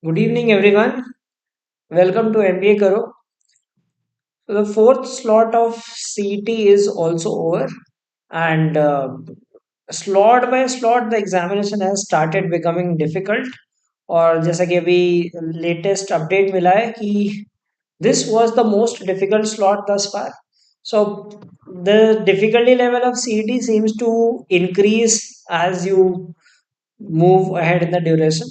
Good evening, everyone. Welcome to MBA Karo. So the fourth slot of CET is also over, and slot by slot, the examination has started becoming difficult. और जैसा कि अभी latest update मिला है कि this was the most difficult slot thus far. So the difficulty level of CET seems to increase as you move ahead in the duration.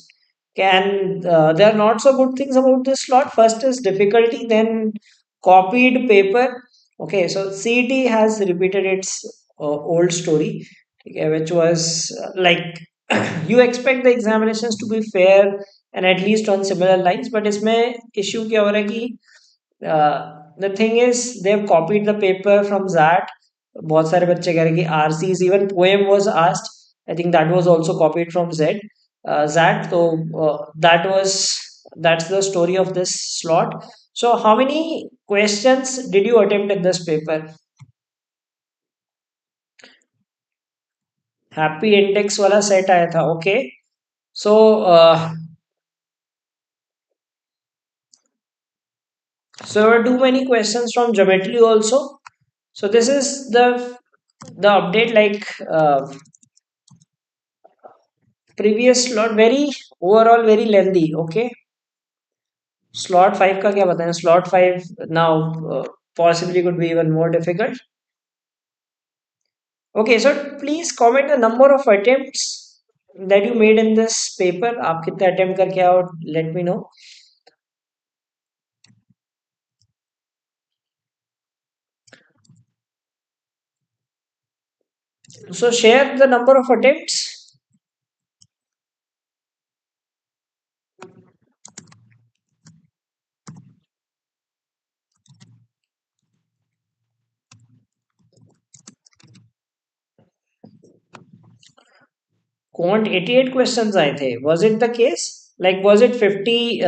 Can there are not so good things about this slot? First is difficulty, then copied paper. Okay, so CET has repeated its old story, okay, which was like you expect the examinations to be fair and at least on similar lines, but इसमें issue क्या हो रहा है कि the thing is they've copied the paper from that. बहुत सारे बच्चे कह रहे हैं कि RCs even poem was asked. I think that was also copied from Z. Zat. So that's the story of this slot. So how many questions did you attempt in this paper? Happy index वाला set आया था. Okay. So so there were too many questions from geometry also. So this is the update like previous slot very overall very lengthy. Okay. Slot 5 का क्या बताएं? Slot 5 now possibly could be even more difficult. Okay, so please comment the number of attempts that you made in this paper. आप कितने attempt करके आओ, let me know. So share the number of attempts. Quant 88 questions आए थे. Was it the case? Like was it 50?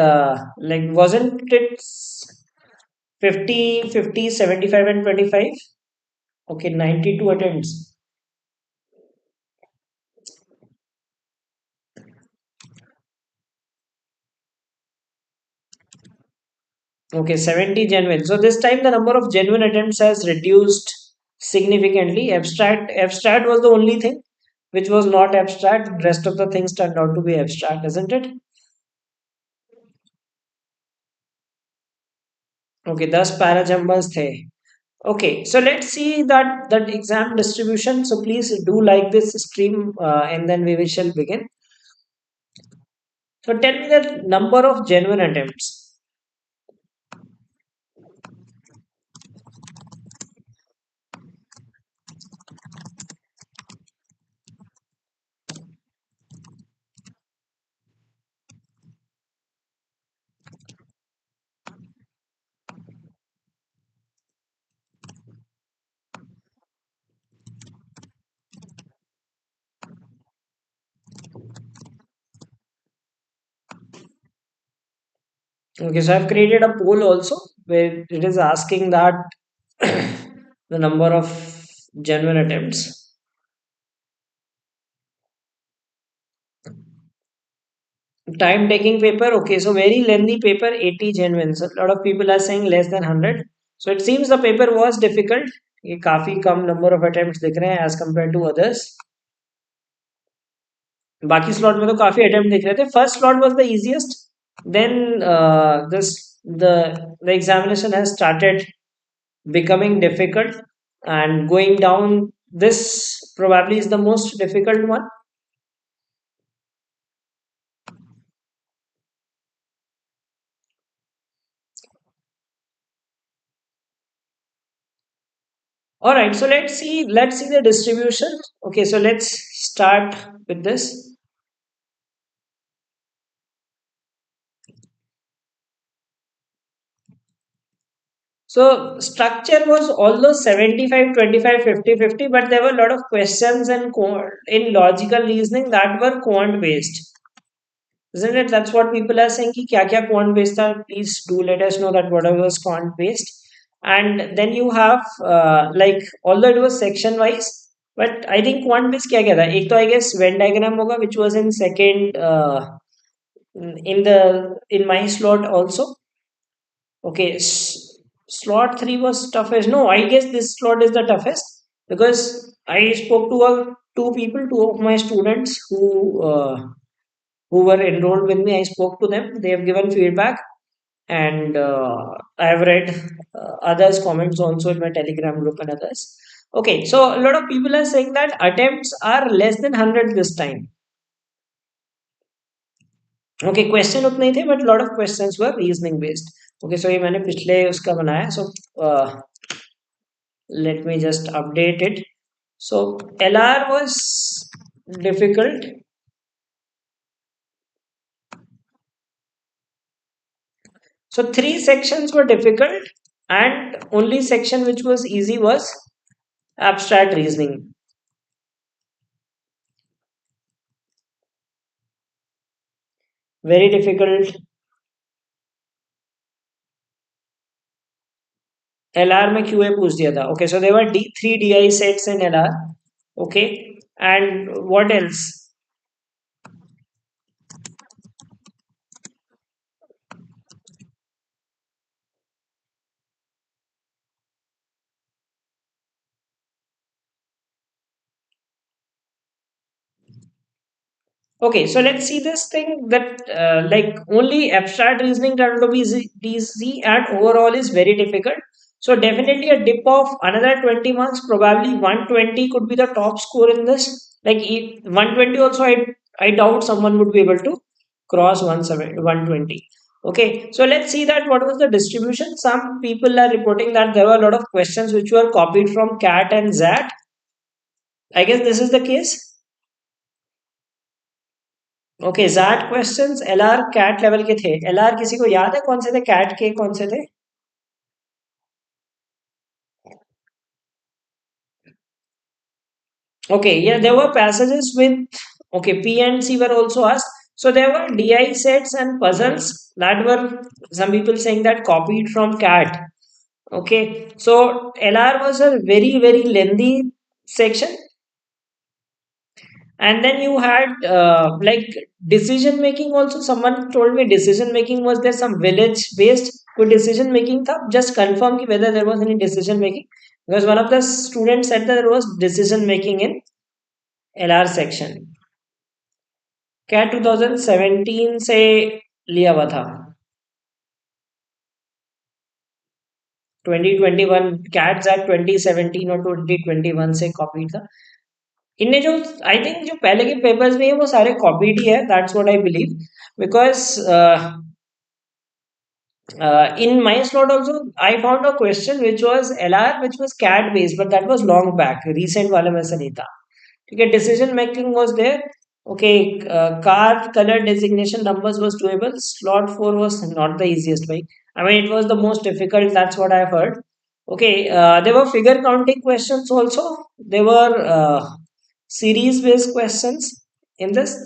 Like wasn't it 50, 50, 75, and 25? Okay, 92 attempts. Okay, 70 genuine. So this time the number of genuine attempts has reduced significantly. Abstract was the only thing which was not abstract. Rest of the things turned out to be abstract, isn't it? Okay, 10 parajumbas the. Okay, so let's see that exam distribution. So please do like this stream and then we shall begin. So tell me the number of genuine attempts. Okay, so I've created a poll also where it is asking that the number of genuine attempts. Time taking paper. Okay, so very lengthy paper, 80 genuine. So a lot of people are saying less than 100. So it seems the paper was difficult. ये काफी कम number of attempts दिख रहे हैं as compared to others. बाकी slot में तो काफी attempt दिख रहे थे. First slot was the easiest. Then the examination has started becoming difficult and going down. This probably is the most difficult one. All right, so let's see the distribution. Okay, so let's start with this. So structure was although 75, 25, 50, 50, but there were a lot of questions in logical reasoning that were quant based. Isn't it? That's what people are saying ki kya kya quant based are. Please do let us know that whatever was quant based. And then you have like although it was section wise, but I think quant based kya kya tha? एक तो I guess Venn diagram होगा which was in second in my slot also. Okay, slot 3 was toughest. No, I guess this slot is the toughest because I spoke to two people, two of my students who were enrolled with me. I spoke to them. They have given feedback, and I have read others' comments also in my Telegram group and others. Okay, so a lot of people are saying that attempts are less than 100 this time. Okay question उतने ही थे but lot of questions were reasoning based okay so ये मैंने पिछले उसका बनाया so let me just update it so LR was difficult. So three sections were difficult, and only section which was easy was abstract reasoning. Very difficult. LR में QA पूछ दिया था. Okay, so there were three DI sets in LR. Okay, and what else? Okay, so let's see this thing that like only abstract reasoning turned to be easy and overall is very difficult. So definitely a dip of another 20 marks, probably 120 could be the top score in this. Like 120 also, I doubt someone would be able to cross 120. Okay, so let's see that what was the distribution. Some people are reporting that there were a lot of questions which were copied from CAT and ZAT. I guess this is the case. Okay XAT questions LR CAT level के थे LR किसी को याद है कौन से थे cat के कौन से थे okay yeah there were passages with okay P and C were also asked so there were DI sets and puzzles that were some people saying that copied from CAT okay so LR was a very lengthy section and then you had like decision making also someone told me decision making was there some village based कोई decision making था just confirm कि whether there was any decision making because one of the students said that there was decision making in LR section क्या 2017 से लिया हुआ था 2021 cats eight 2017 और 2021 से कॉपी था इनने जो आई थिंक जो पहले के पेपर्स में है वो सारे कॉपीड ही है that's what I believe because in my slot also I found a question which was LR which was CAT based but that was long back recent वाले में से नहीं था ठीक है decision making was there okay car color designation numbers was doable slot 4 was not the easiest way I mean it was the most difficult that's what I've heard okay there were figure counting questions also there were series based questions in this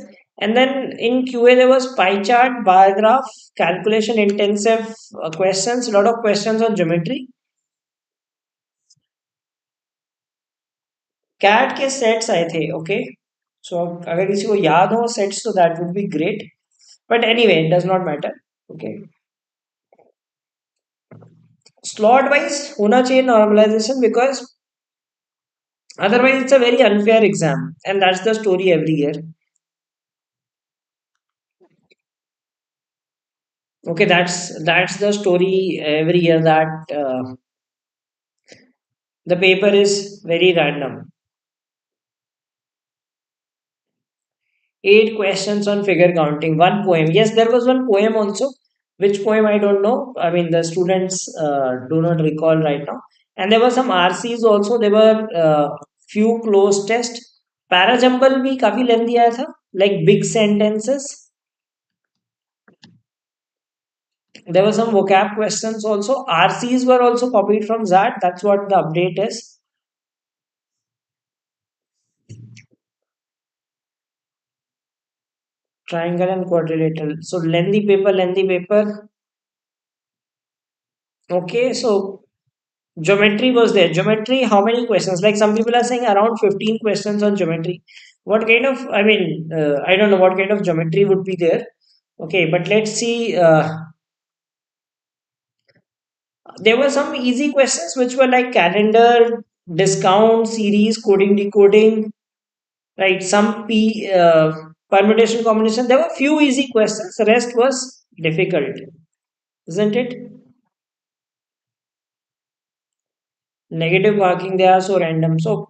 and then in QA, there was pie chart, bar graph, calculation intensive questions, a lot of questions on geometry. CAT के sets आए थे, okay? So अगर किसी को याद हो sets तो that would be great. But anyway, it does not matter. Okay. Slot wise होना चाहिए normalization because otherwise it's a very unfair exam and that's the story every year. Okay, that's the story every year that the paper is very random. 8 questions on figure counting, one poem. Yes, there was one poem also. Which poem I don't know. I mean, the students do not recall right now. And there were some RCs also. There were few closed tests. Parajumble भी काफी lengthy आया था. Like big sentences. There were some vocab questions also. RCs were also copied from that. That's what the update is. Triangle and quadrilateral. So lengthy paper, lengthy paper. Okay, so geometry was there. Geometry, how many questions? Like some people are saying around 15 questions on geometry. What kind of, I mean, I don't know what kind of geometry would be there. Okay, but let's see. There were some easy questions which were like calendar, discount, series, coding, decoding, right? Some permutation, combination. There were few easy questions. The rest was difficult, isn't it? Negative marking, they are so random. So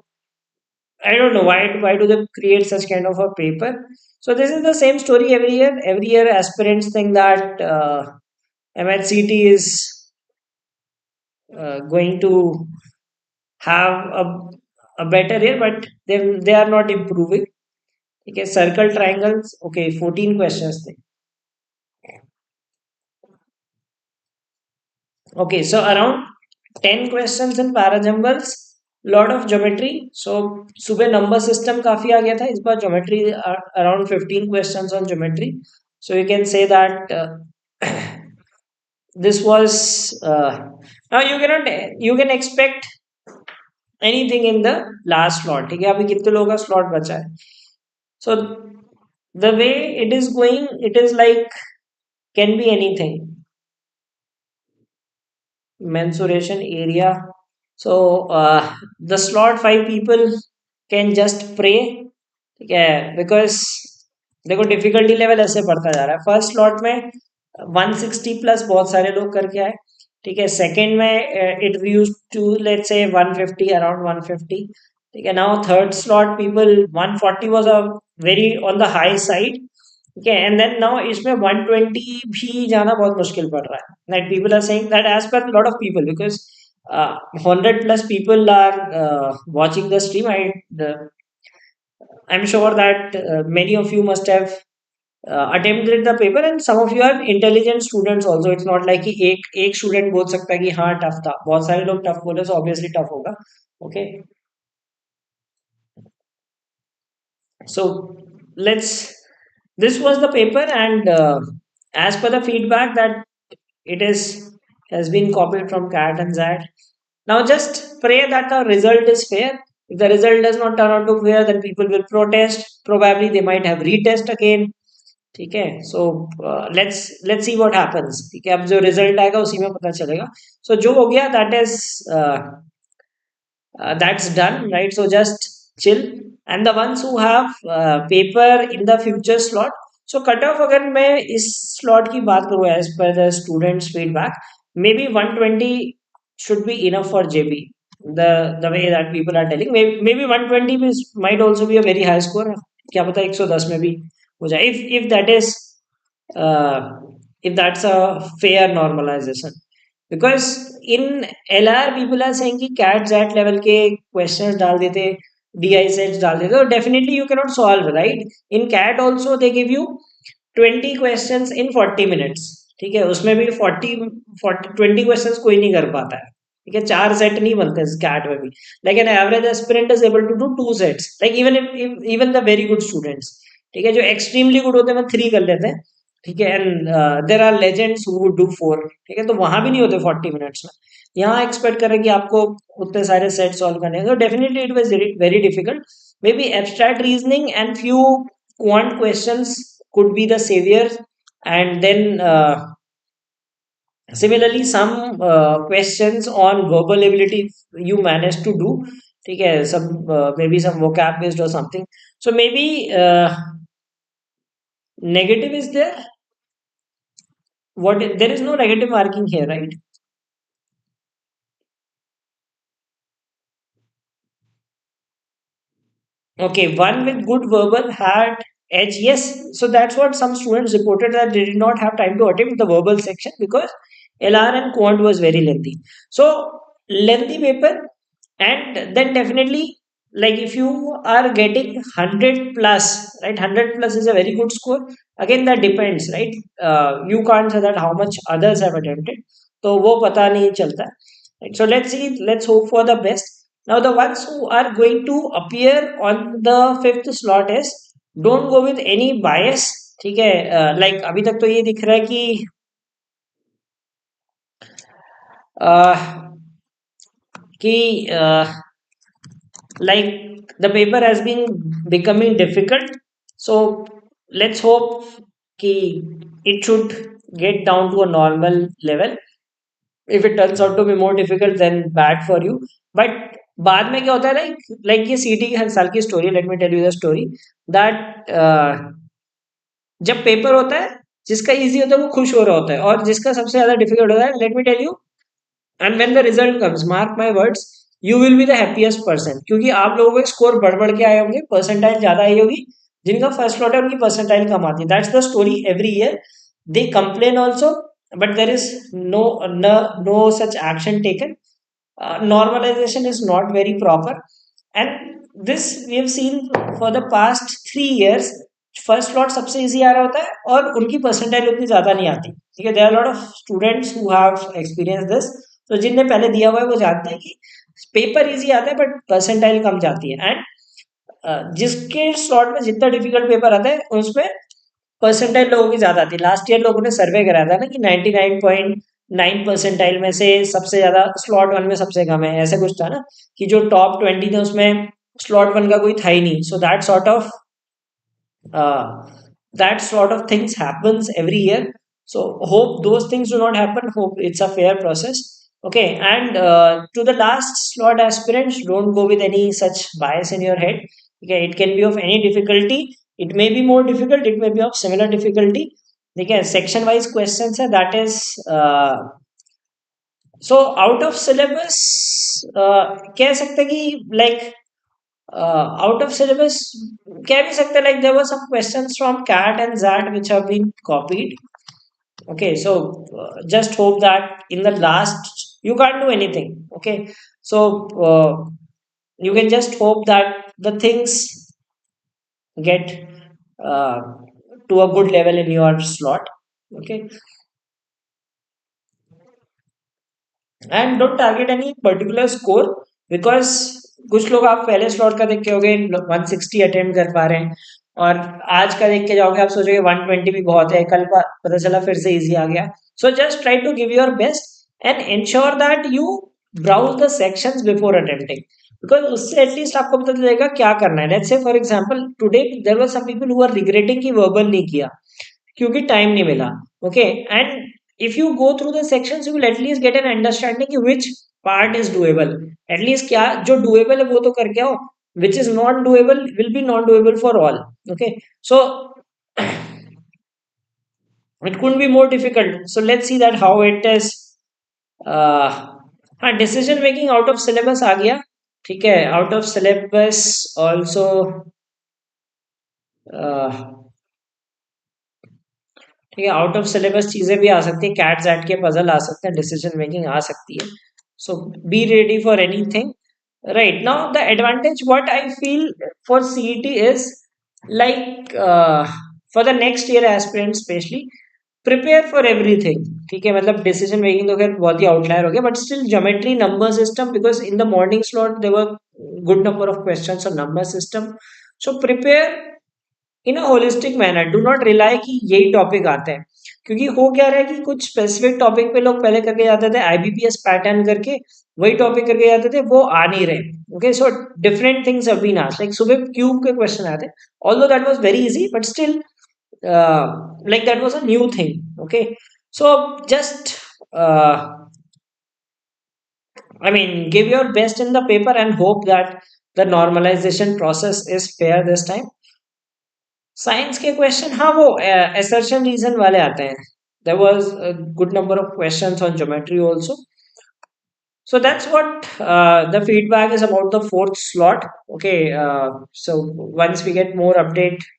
I don't know why do they create such kind of a paper. So this is the same story every year. Every year, aspirants think that MHCT is going to have a better year, but they are not improving. Okay, circle triangles. Okay, 14 questions. Okay, so around 10 questions in parajumbles, lot of geometry. So सुबह number system काफी आ गया था. इस बार geometry around 15 questions on geometry. So you can say that this was now you can expect anything in the last slot. ठीक है, अभी कितने लोगों का slot बचा है? So the way it is going, it is like can be anything. Mensuration area. So the slot five people can just pray. ठीक है, बिकॉज देखो डिफिकल्टी लेवल ऐसे बढ़ता जा रहा है. फर्स्ट स्लॉट में 160 प्लस बहुत सारे लोग करके आए. ठीक है, सेकंड में it use to let's say 150, around 150. ठीक है, now third slot people 140 was a very on the high side. ठीक है, एंड देन नाउ इसमें 120 भी जाना बहुत मुश्किल पड़ रहा है. That people are saying that as per lot of people because 100 plus people are watching the stream. I'm sure that many of you must have attempted the paper, and some of you are intelligent students also. It's not like कि एक student बोल सकता है कि हाँ tough था. बहुत सारे लोग टफ बोले तो ऑब्वियसली टफ होगा. Okay, so let's this was the paper, and as per the feedback that it is has been copied from cat and zat. Now just pray that the result is fair. If the result does not turn out to fair, then people will protest. Probably they might have retest again. ठीक है, so let's see what happens. ठीक है, अब जो result आएगा उसी में पता चलेगा. सो जो हो गया that's done, right? So just chill. And the ones who have paper in the future slot. So cutoff अगर मैं इस slot की बात करूँ as per the students feedback, maybe 120 should be enough for JB. The way that people are telling, maybe 120 might also be a very high score. क्या पता 110 में भी हो जाए, if that is uh, if that's a fair normalization. Because in LR people are saying कि CAT XAT level के questions डाल देते, DI सेट्स डाल देते, तो definitely you can not solve, right? In CAT also they give you 20 questions in 40 minutes. ठीक है, उसमें भी 20 क्वेश्चंस कोई नहीं कर पाता है. ठीक है, चार सेट नहीं बनते कैट में भी. Like an average aspirant is able to do two sets, like even the very good students. ठीक है, जो एक्सट्रीमली गुड होते हैं वो 3 कर लेते हैं. ठीक है, and there are legends who would do 4. ठीक है, तो वहां भी नहीं होते 40 मिनट्स में. यहाँ एक्सपेक्ट करें कि आपको उतने सारे सेट सॉल्व करने हैं, तो definitely it was very difficult. May be abstract reasoning and few quant questions could be the savior, and then similarly some questions on verbal ability you managed to do. ठीक है, some maybe some vocab based or something. So maybe negative is there. What, there is no negative marking here, right? Okay, one with good verbal had edge. Yes, so that's what some students reported, that they did not have time to attempt the verbal section because LR and Quant was very lengthy. So lengthy paper, and then definitely, like if you are getting 100 plus, right? 100 plus is a very good score. Again, that depends, right? You can't say that how much others have attempted. तो वो पता नहीं चलता. Right? So let's see. Let's hope for the best. Now the ones who are going to appear on the fifth slot is, don't go with any bias. ठीक है, like अभी तक तो ये दिख रहा है कि uh, कि like the paper has been becoming difficult. So let's hope कि it should get down to a normal level. If it turns out to be more difficult, then bad for you. But बाद में क्या होता है, like ये सीटी के हर साल की story, let me tell you the story that जब पेपर होता है, जिसका इजी होता है वो खुश हो रहा होता है, और जिसका सबसे ज्यादा डिफिकल्ट होता है, let me tell you, and when the result comes, mark my words, you will be the happiest person, क्योंकि आप लोगों के स्कोर बढ़ बढ़ के आए होंगे, परसेंटाइल ज्यादा आई होगी, जिनका फर्स्ट स्लॉट है उनकी परसेंटाइल कम आती है। That's the story every year. They complain also, but there is no no such action taken. Normalization is not very proper, and this we have seen for the past 3 years। First slot सबसे easy आ रहा होता है और उनकी percentile उतनी ज्यादा नहीं आती, ठीक है। There are lot of students who have experience this. तो जिनने पहले दिया हुआ है वो जानते हैं कि पेपर इजी आता है बट परसेंटाइल कम जाती है। एंड जिसके स्लॉट में जितना डिफिकल्ट पेपर आता है उसमें परसेंटाइल लोगों की ज्यादा आती है। लास्ट ईयर लोगों ने सर्वे कराया था ना कि 99.9 परसेंटाइल में से सबसे ज्यादा स्लॉट वन में सबसे कम है, ऐसा कुछ था ना, कि जो टॉप 20 थे उसमें स्लॉट वन का कोई था ही नहीं। सो uh, that sort of things happens every year. So hope those things do not happen. Hope it's a fair process. Okay, and to the last slot aspirants, don't go with any such bias in your head. Okay, it can be of any difficulty. It may be more difficult. It may be of similar difficulty. Okay, section wise questions है, that is so out of syllabus, कह सकते हैं कि like out of syllabus, कह भी सकते हैं like there were some questions from CAT and ZAT which have been copied. Okay, so just hope that in the last you can't do anything. Okay, so you can just hope that the things get uh, to a good level in your slot. Okay, and don't target any particular score, because कुछ लोग आप पहले slot का देख के होगे 160 attempt कर पा रहे हैं, और आज का देख के जाओगे आप सोचोगे 120 भी बहुत है, कल का पता चला फिर से इजी आ गया। So just try to give your best and ensure that you browse the sections before attempting, because उससे एटलीस्ट आपको पता चलेगा क्या करना है। Let's say for example today there were some people who are regretting कि वर्बल नहीं किया क्योंकि टाइम नहीं मिला। Okay, and if you go through the sections you will at least get an understanding कि which part is doable, at least क्या जो doable है वो तो करके आओ, which is not doable will be not doable for all। okay, so it couldn't be more difficult, so let's see that how it is। uh, हाँ, decision making out of syllabus आ गया, ठीक है। आउट ऑफ सिलेबस ऑल्सो ठीक है, out of syllabus चीजें भी आ सकती है, कैट जैट के पजल आ सकते हैं, डिसीजन मेकिंग आ सकती है। So be ready for anything. Right now the advantage what I feel for CET is like for the next year aspirant specially prepare for everything, ठीक है। मतलब डिसीजन मेकिंग तो खैर बहुत ही आउटलायर हो गया, but still geometry, number system, because in the morning slot there were good number of questions on number system. So prepare in a holistic manner, do not rely कि यही topic आते हैं, क्योंकि हो क्या रहा है कि कुछ स्पेसिफिक टॉपिक पे लोग पहले करके जाते थे आईबीपीएस पैटर्न करके, वही टॉपिक करके जाते थे, वो आ नहीं रहे। Okay, so different things have been asked, like सुबह क्यूब के क्वेश्चन आते, although that was very easy but still like that was a new thing। okay, so just I mean give your best in the paper and hope that the normalization process is fair this time। Science के question, हाँ वो assertion reason वाले आते हैं। there was a good number of questions on geometry also। so that's what the feedback is about the fourth slot। okay, so once we get more update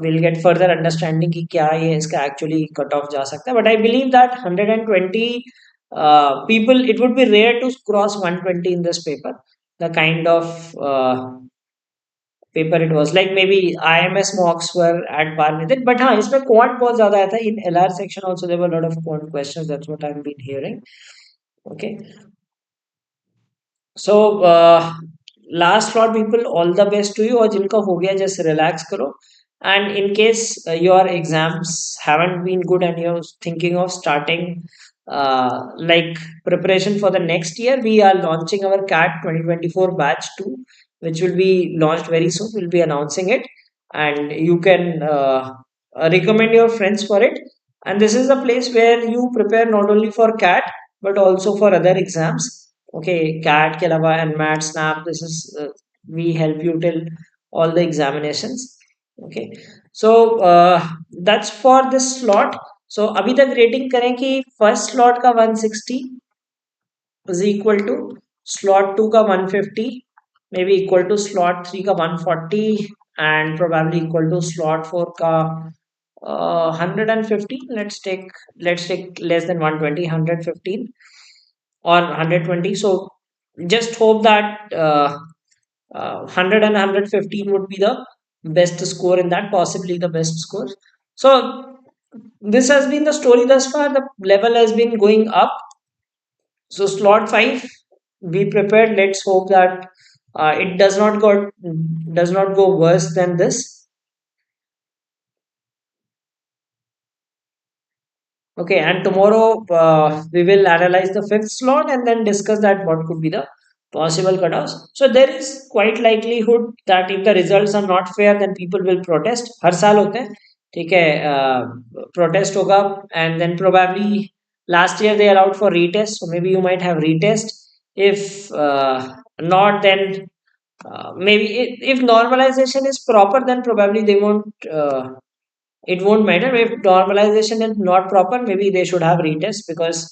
we'll get further understanding कि क्या ये इसका actually cut off जा सकता है, but I believe that 120 people, it would be rare to cross 120 in this paper, the kind of paper it was like, maybe IMS mocks were at par with it, but हाँ इसमें quant बहुत ज्यादा आया था। In LR section also there were lot of quant questions, that's what I am been hearing. Okay, so last slot people, all the best to you, और जिनका हो गया जस्ट रिलैक्स करो। And in case your exams haven't been good and you are thinking of starting like preparation for the next year, we are launching our CAT 2024 batch 2, which will be launched very soon. We'll be announcing it, and you can recommend your friends for it, And this is a place where you prepare not only for CAT but also for other exams. Okay, CAT ke alawa and MAT SNAP, this is we help you till all the examinations. Okay, so that's for this slot. So अभी तक rating करें कि first slot का 160 is equal to slot 2 का 150, maybe equal to slot 3 का 140, and probably equal to slot 4 का 150. Let's take less than 120, 115 or 120. So just hope that 100 and 115 would be the best score in that, possibly the best score. So this has been the story thus far. The level has been going up. So slot 5, be prepared. Let's hope that it does not go worse than this. Okay, and tomorrow we will analyze the fifth slot and then discuss that what could be the possible cutoffs. So there is quite likelihood that if the results are not fair, then people will protest. हर साल होते हैं, ठीक है, protest होगा, and then probably last year they allowed for retest, so maybe you might have retest. If not, then maybe if normalization is proper, then probably they won't. It won't matter if normalization is not proper. Maybe they should have retest, because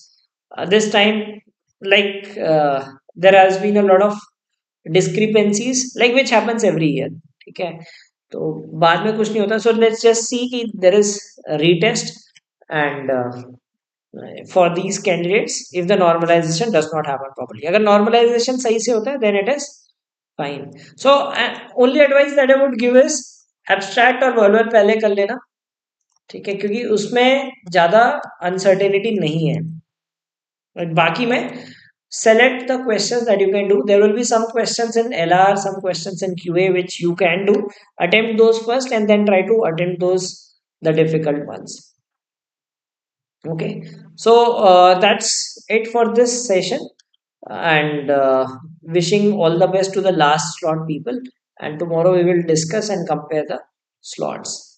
this time, like there has been a lot of discrepancies, like which happens every year. ठीक है, तो बाद में कुछ नहीं होता. So let's just see कि there is a retest, and for these candidates, if the normalization does not happen properly, अगर normalization सही से होता है, then it is fine. So only advice that I would give is abstract और verbal पहले कर लेना, ठीक है, क्योंकि उसमें ज्यादा अनसर्टेनिटी नहीं है. बाकी में select the questions that you can do. There will be some questions in LR, some questions in QA which you can do. Attempt those first and then try to attempt those, the difficult ones. Okay, so that's it for this session, and wishing all the best to the last slot people, and tomorrow we will discuss and compare the slots.